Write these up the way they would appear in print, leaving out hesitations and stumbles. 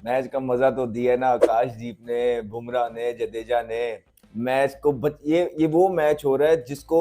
Match का मजा तो दिया ना आकाशदीप ने, बुमराह ने, जडेजा ने। मैच को ये वो मैच हो रहा है जिसको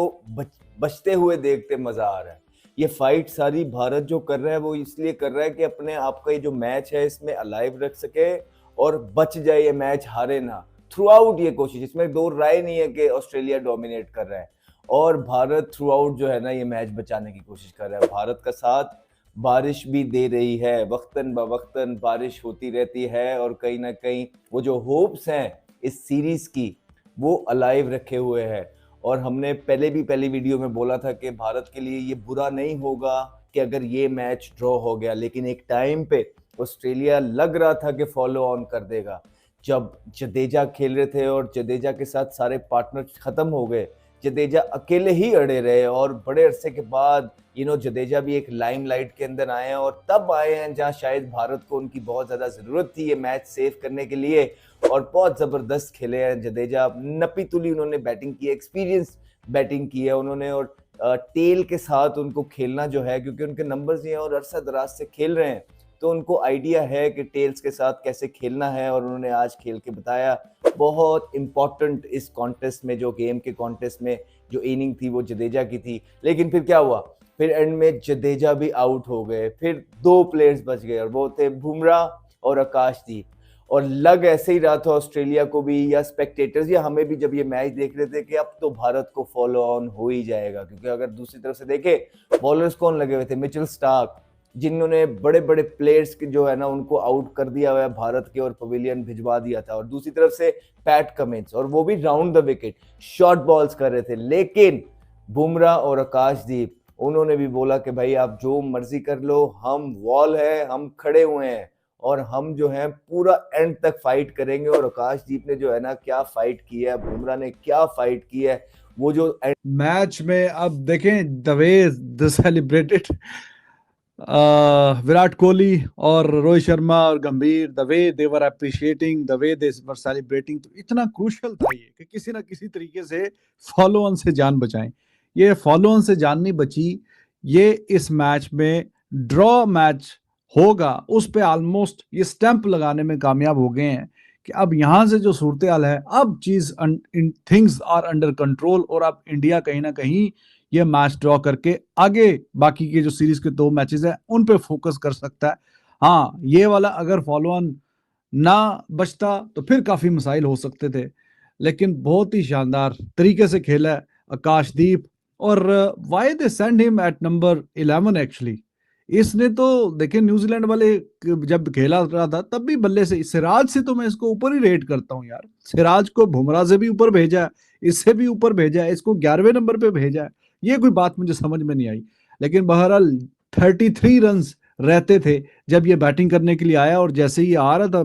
बचते हुए देखते मजा आ रहा है। ये फाइट सारी भारत जो कर रहा है वो इसलिए कर रहा है कि अपने आप का ये जो मैच है इसमें अलाइव रख सके और बच जाए, ये मैच हारे ना। थ्रू आउट ये कोशिश, इसमें दो राय नहीं है कि ऑस्ट्रेलिया डोमिनेट कर रहा है, और भारत थ्रू आउट जो है ना ये मैच बचाने की कोशिश कर रहा है। भारत का साथ बारिश भी दे रही है, वक्तन बवक्तन बारिश होती रहती है, और कहीं ना कहीं वो जो होप्स हैं इस सीरीज की वो अलाइव रखे हुए हैं। और हमने पहले भी पहली वीडियो में बोला था कि भारत के लिए ये बुरा नहीं होगा कि अगर ये मैच ड्रॉ हो गया, लेकिन एक टाइम पे ऑस्ट्रेलिया लग रहा था कि फॉलो ऑन कर देगा। जब जडेजा खेल रहे थे और जडेजा के साथ सारे पार्टनर खत्म हो गए, जडेजा अकेले ही अड़े रहे, और बड़े अरसे के बाद जडेजा भी एक लाइमलाइट के अंदर आए हैं, और तब आए हैं जहां शायद भारत को उनकी बहुत ज्यादा जरूरत थी ये मैच सेव करने के लिए। और बहुत जबरदस्त खेले हैं जडेजा, नपी तुली उन्होंने बैटिंग की, एक्सपीरियंस बैटिंग की है उन्होंने। और टेल के साथ उनको खेलना जो है, क्योंकि उनके नंबर्स ये हैं और अरसा दराज से खेल रहे हैं, तो उनको आइडिया है कि टेल्स के साथ कैसे खेलना है, और उन्होंने आज खेल के बताया। बहुत इंपॉर्टेंट इस कॉन्टेस्ट में, जो गेम के कॉन्टेस्ट में जो इनिंग थी वो जडेजा की थी। लेकिन फिर क्या हुआ, फिर एंड में जडेजा भी आउट हो गए, फिर दो प्लेयर्स बच गए और वो थे बुमराह और आकाशदीप। और लग ऐसे ही रहा था ऑस्ट्रेलिया को भी, या स्पेक्टेटर्स या हमें भी, जब ये मैच देख रहे थे कि अब तो भारत को फॉलो ऑन हो ही जाएगा। क्योंकि अगर दूसरी तरफ से देखे, बॉलर्स कौन लगे हुए थे, मिचेल स्टार्क, जिन्होंने बड़े बड़े प्लेयर्स के जो है ना उनको आउट कर दिया हुआ है भारत के, और पवेलियन भिजवा दिया था। और दूसरी तरफ से पैट कमिंस, और वो भी round the wicket short balls कर रहे थे। लेकिन बुमराह और आकाशदीप, उन्होंने भी बोला कि भाई आप जो मर्जी कर लो, हम वॉल है, हम खड़े हुए हैं, और हम जो है पूरा एंड तक फाइट करेंगे। और आकाशदीप ने जो है ना क्या फाइट की है, बुमराह ने क्या फाइट की है, वो जो मैच में अब देखें the way the celebrated Virat Kohli और रोहित शर्मा और गंभीर, the way they were appreciating, the way they were celebrating, तो इतना क्रूशियल था ये कि किसी ना किसी तरीके से फॉलो ऑन से जान बचाएं। ये फॉलो ऑन से जान नहीं बची, ये इस मैच में ड्रॉ मैच होगा उस पे ऑलमोस्ट ये स्टैंप लगाने में कामयाब हो गए हैं कि अब यहां से जो सूरत हाल है, अब चीज थिंग्स आर अंडर कंट्रोल, और अब इंडिया कहीं ना कहीं ये मैच ड्रॉ करके आगे बाकी के जो सीरीज के दो मैचेस हैं उन पे फोकस कर सकता है। हाँ, ये वाला अगर फॉलो ऑन ना बचता तो फिर काफी मसाइल हो सकते थे, लेकिन बहुत ही शानदार तरीके से खेला है आकाशदीप। और why they send him at number 11 actually, इसने तो देखे न्यूजीलैंड वाले जब खेला रहा था तब भी बल्ले से, सिराज से तो मैं इसको ऊपर ही रेट करता हूँ यार। सिराज को बुमराह से भी ऊपर भेजा है, इससे भी ऊपर भेजा है, इसको 11वें नंबर पे भेजा है। ये कोई बात मुझे समझ में नहीं आई। लेकिन बहरहाल 33 रन रहते थे जब ये बैटिंग करने के लिए आया, और जैसे ही आ रहा था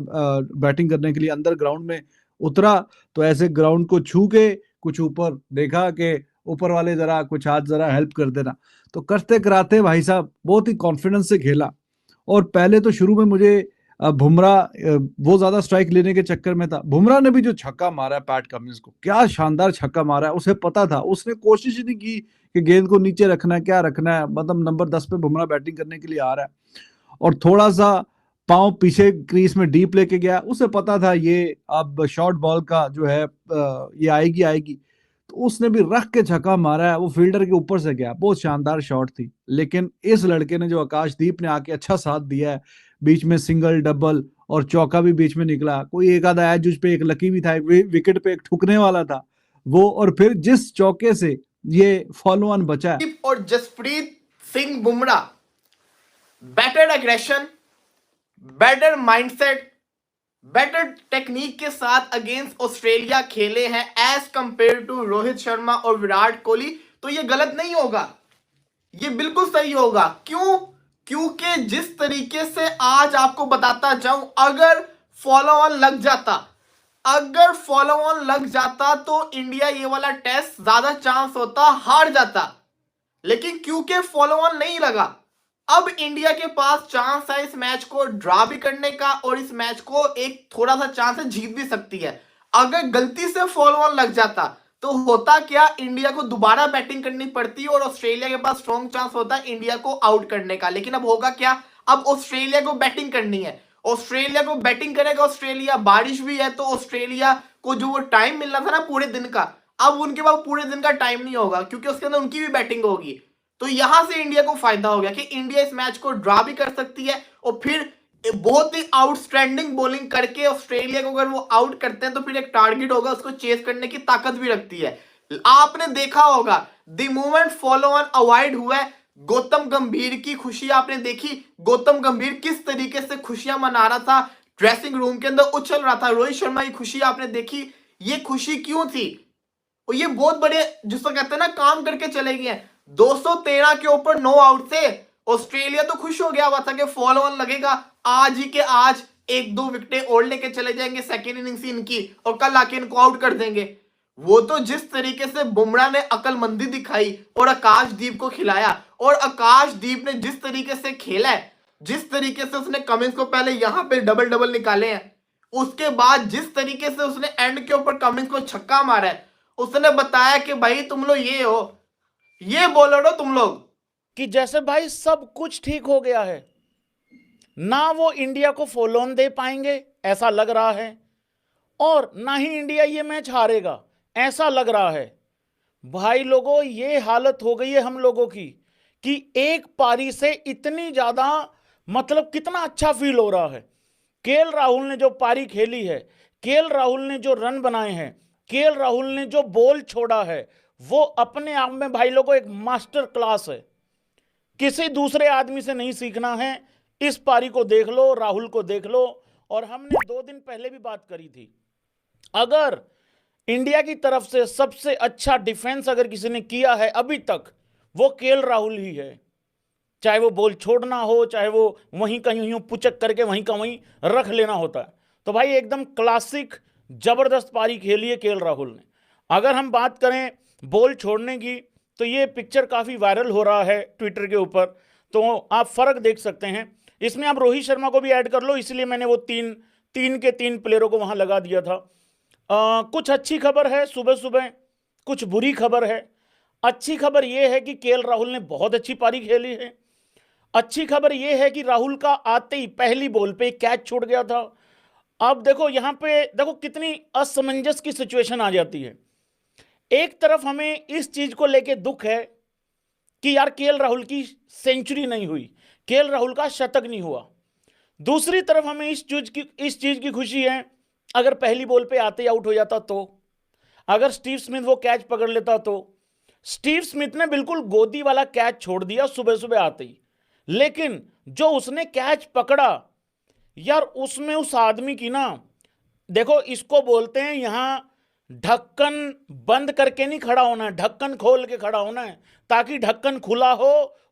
बैटिंग करने के लिए अंदर ग्राउंड में उतरा, तो ऐसे ग्राउंड को छू के कुछ ऊपर देखा कि ऊपर वाले जरा कुछ हाथ जरा हेल्प कर देना। तो करते कराते भाई साहब बहुत ही कॉन्फिडेंस से खेला। और पहले तो शुरू में मुझे बुमराह वो ज्यादा स्ट्राइक लेने के चक्कर में था। बुमराह ने भी जो छक्का मारा है पैट कमिंस को, क्या शानदार छक्का मारा है, उसे पता था, उसने कोशिश ही नहीं की कि गेंद को नीचे रखना है, क्या रखना है, मतलब नंबर 10 पे बुमराह बैटिंग करने के लिए आ रहा है। और थोड़ा सा पांव पीछे क्रीज में डीप लेके गया, उसे पता था ये अब शॉर्ट बॉल का जो है ये आएगी आएगी, तो उसने भी रख के छक्का मारा है। वो फील्डर के ऊपर से गया, बहुत शानदार शॉट थी। लेकिन इस लड़के ने जो आकाशदीप ने आके अच्छा साथ दिया है, बीच में सिंगल डबल और चौका भी बीच में निकला, कोई एक आधा एज उस पे एक लकी भी था, विकेट पे एक ठुकने वाला था वो, और फिर जिस चौके से ये फॉलो ऑन बचा है। और Jasprit Singh Bumrah better aggression, better mindset, better technique के साथ अगेंस्ट ऑस्ट्रेलिया खेले हैं as compared to Rohit Sharma और विराट कोहली। तो ये गलत नहीं होगा, ये बिल्कुल सही होगा। क्यों? क्योंकि जिस तरीके से आज आपको बताता जाऊं, अगर फॉलो ऑन लग जाता, अगर फॉलो ऑन लग जाता तो इंडिया ये वाला टेस्ट ज्यादा चांस होता हार जाता। लेकिन क्योंकि फॉलो ऑन नहीं लगा, अब इंडिया के पास चांस है इस मैच को ड्रा भी करने का, और इस मैच को एक थोड़ा सा चांस है जीत भी सकती है। अगर गलती से फॉलो ऑन लग जाता तो होता क्या, इंडिया को दोबारा बैटिंग करनी पड़ती और ऑस्ट्रेलिया के पास स्ट्रॉन्ग चांस होता इंडिया को आउट करने का। लेकिन अब होगा क्या, अब ऑस्ट्रेलिया को बैटिंग करनी है, ऑस्ट्रेलिया को बैटिंग करेगा ऑस्ट्रेलिया, बारिश भी है तो ऑस्ट्रेलिया को जो वो टाइम मिलना था ना पूरे दिन का, अब उनके पास पूरे दिन का टाइम नहीं होगा क्योंकि उसके अंदर उनकी भी बैटिंग होगी। तो यहां से इंडिया को फायदा हो गया कि इंडिया इस मैच को ड्रॉ भी कर सकती है और फिर बहुत ही आउटस्टैंडिंग बॉलिंग करके ऑस्ट्रेलिया को अगर वो आउट करते हैं तो फिर एक टारगेट होगा, उसको चेस करने की ताकत भी रखती है। आपने देखा होगा the moment follow on avoid हुआ है, गौतम गंभीर की खुशी आपने देखी, गौतम गंभीर किस तरीके से खुशियां मना रहा था, ड्रेसिंग रूम के अंदर उछल रहा था। रोहित शर्मा की खुशी आपने देखी, ये खुशी क्यों थी? और ये बहुत बड़े जिसको कहते हैं ना काम करके चले गए हैं। 213 के ऊपर 9 आउट थे, ऑस्ट्रेलिया तो खुश हो गया हुआ था कि फॉलो ऑन लगेगा, आज ही के आज 1-2 विकेटें और लेके चले जाएंगे सेकेंड इनिंग्स इनकी और कल आके इनको आउट कर देंगे। वो तो जिस तरीके से बुमराह ने अकलमंदी दिखाई और आकाशदीप को खिलाया, और आकाशदीप ने जिस तरीके से खेला है, जिस तरीके से उसने कमिंस को पहले यहां पे डबल डबल निकाले हैं, उसके बाद जिस तरीके से उसने एंड के ऊपर कमिंस को छक्का मारा है, उसने बताया कि भाई तुम लोग ये हो, ये बॉलर हो तुम लोग। कि जैसे भाई सब कुछ ठीक हो गया है, ना वो इंडिया को फॉलो ऑन दे पाएंगे ऐसा लग रहा है, और ना ही इंडिया ये मैच हारेगा ऐसा लग रहा है। भाई लोगों, ये हालत हो गई है हम लोगों की कि एक पारी से इतनी ज्यादा मतलब कितना अच्छा फील हो रहा है। केएल राहुल ने जो पारी खेली है, केएल राहुल ने जो रन बनाए हैं, केएल राहुल ने जो बॉल छोड़ा है, वो अपने आप में भाई लोगों एक मास्टर क्लास है। किसी दूसरे आदमी से नहीं सीखना है। इस पारी को देख लो, राहुल को देख लो। और हमने 2 दिन पहले भी बात करी थी, अगर इंडिया की तरफ से सबसे अच्छा डिफेंस अगर किसी ने किया है अभी तक, वो केएल राहुल ही है। चाहे वो बॉल छोड़ना हो, चाहे वो वहीं कहीं यूं पुचक करके वहीं का वहीं रख लेना होता है। तो भाई एकदम क्लासिक जबरदस्त पारी खेली है केएल राहुल ने। अगर हम बात करें बॉल छोड़ने की, तो ये पिक्चर काफी वायरल हो रहा है ट्विटर के ऊपर, तो आप फर्क देख सकते हैं। इसमें आप रोहित शर्मा को भी ऐड कर लो, इसलिए मैंने वो तीन के तीन प्लेयरों को वहां लगा दिया था। कुछ अच्छी खबर है सुबह सुबह, कुछ बुरी खबर है। अच्छी खबर यह है कि केएल राहुल ने बहुत अच्छी पारी खेली है। अच्छी खबर यह है कि राहुल का आते ही पहली बॉल पे कैच छूट गया था। अब देखो यहां पे देखो कितनी असमंजस की सिचुएशन आ जाती है। एक तरफ हमें इस चीज को लेके दुख है कि यार केएल राहुल की सेंचुरी नहीं हुई, केएल राहुल का शतक नहीं हुआ। दूसरी तरफ हमें इस चीज की खुशी है, अगर पहली बॉल पे आते ही आउट हो जाता तो, अगर स्टीव स्मिथ वो कैच पकड़ लेता तो। स्टीव स्मिथ ने बिल्कुल गोदी वाला कैच छोड़ दिया सुबह सुबह आते ही, लेकिन जो उसने कैच पकड़ा यार, उसमें उस आदमी की ना, देखो इसको बोलते हैं यहां ढक्कन बंद करके नहीं खड़ा होना है, ढक्कन खोल के खड़ा होना है, ताकि ढक्कन खुला हो